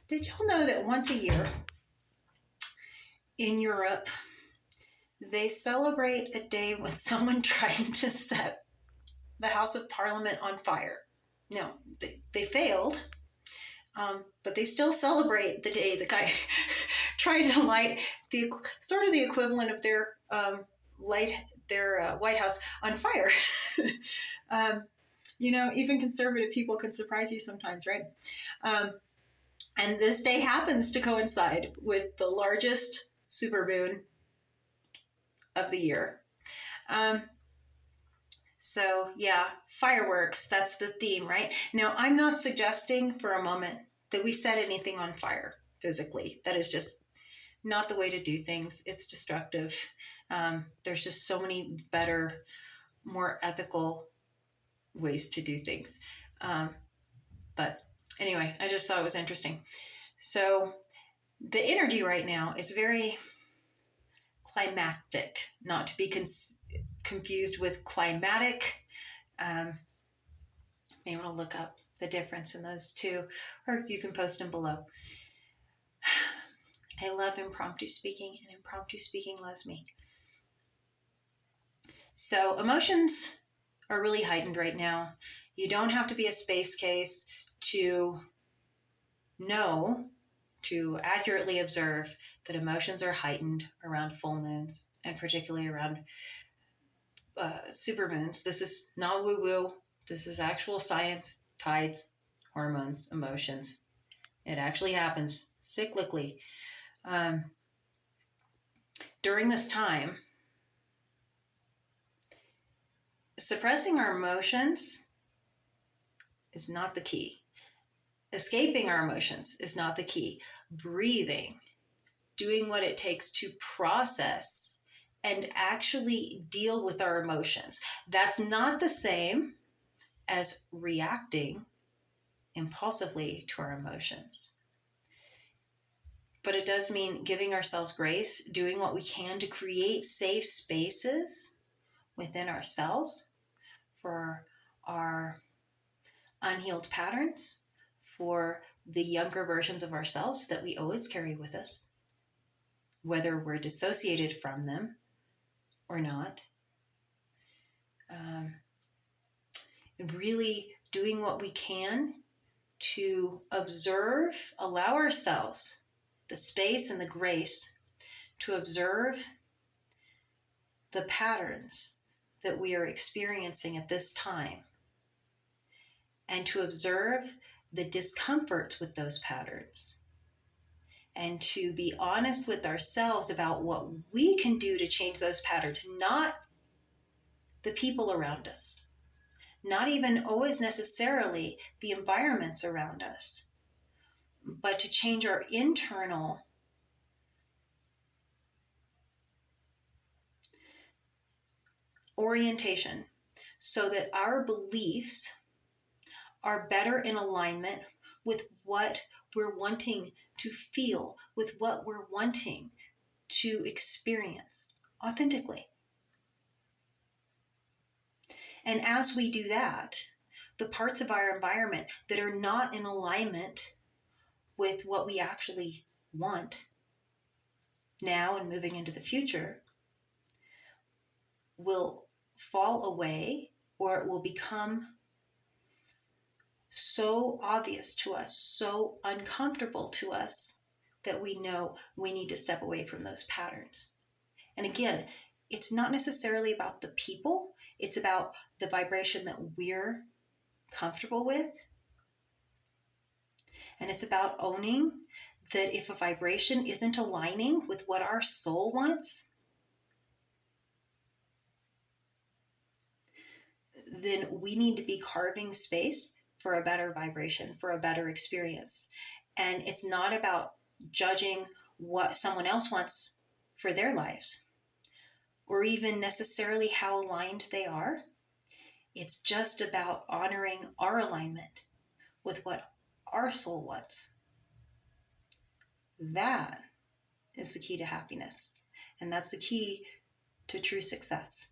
Did y'all know that once a year in Europe, they celebrate a day when someone tried to set the House of Parliament on fire? No, they failed, but they still celebrate the day the guy tried to light the sort of the equivalent of their White House on fire. Even conservative people can surprise you sometimes, right? And this day happens to coincide with the largest supermoon of the year. So yeah, fireworks, that's the theme, right? Now, I'm not suggesting for a moment that we set anything on fire physically. That is just not the way to do things. It's destructive. There's just so many better, more ethical ways to do things. But anyway, I just thought it was interesting. So the energy right now is very climactic, not to be confused with climatic. May want to look up the difference in those two, or you can post them below. I love impromptu speaking, and impromptu speaking loves me. So emotions are really heightened right now. You don't have to be a space case to know, to accurately observe that emotions are heightened around full moons, and particularly around supermoons. This is not woo-woo. This is actual science, tides, hormones, emotions. It actually happens cyclically. During this time, suppressing our emotions is not the key. Escaping our emotions is not the key. Breathing, doing what it takes to process and actually deal with our emotions. That's not the same as reacting impulsively to our emotions. But it does mean giving ourselves grace, doing what we can to create safe spaces within ourselves for our unhealed patterns, for the younger versions of ourselves that we always carry with us, whether we're dissociated from them or not. Really doing what we can to observe, allow ourselves the space and the grace to observe the patterns that we are experiencing at this time, and to observe the discomforts with those patterns, and to be honest with ourselves about what we can do to change those patterns, not the people around us, not even always necessarily the environments around us, but to change our internal orientation so that our beliefs are better in alignment with what we're wanting to feel, with what we're wanting to experience authentically. And as we do that, the parts of our environment that are not in alignment with what we actually want now and moving into the future will fall away, or it will become so obvious to us, so uncomfortable to us, that we know we need to step away from those patterns. And again, it's not necessarily about the people, it's about the vibration that we're comfortable with. And it's about owning that if a vibration isn't aligning with what our soul wants, then we need to be carving space for a better vibration, for a better experience. And it's not about judging what someone else wants for their lives, or even necessarily how aligned they are. It's just about honoring our alignment with what our soul wants. That is the key to happiness. And that's the key to true success.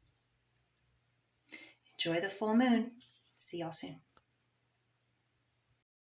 Enjoy the full moon. See y'all soon.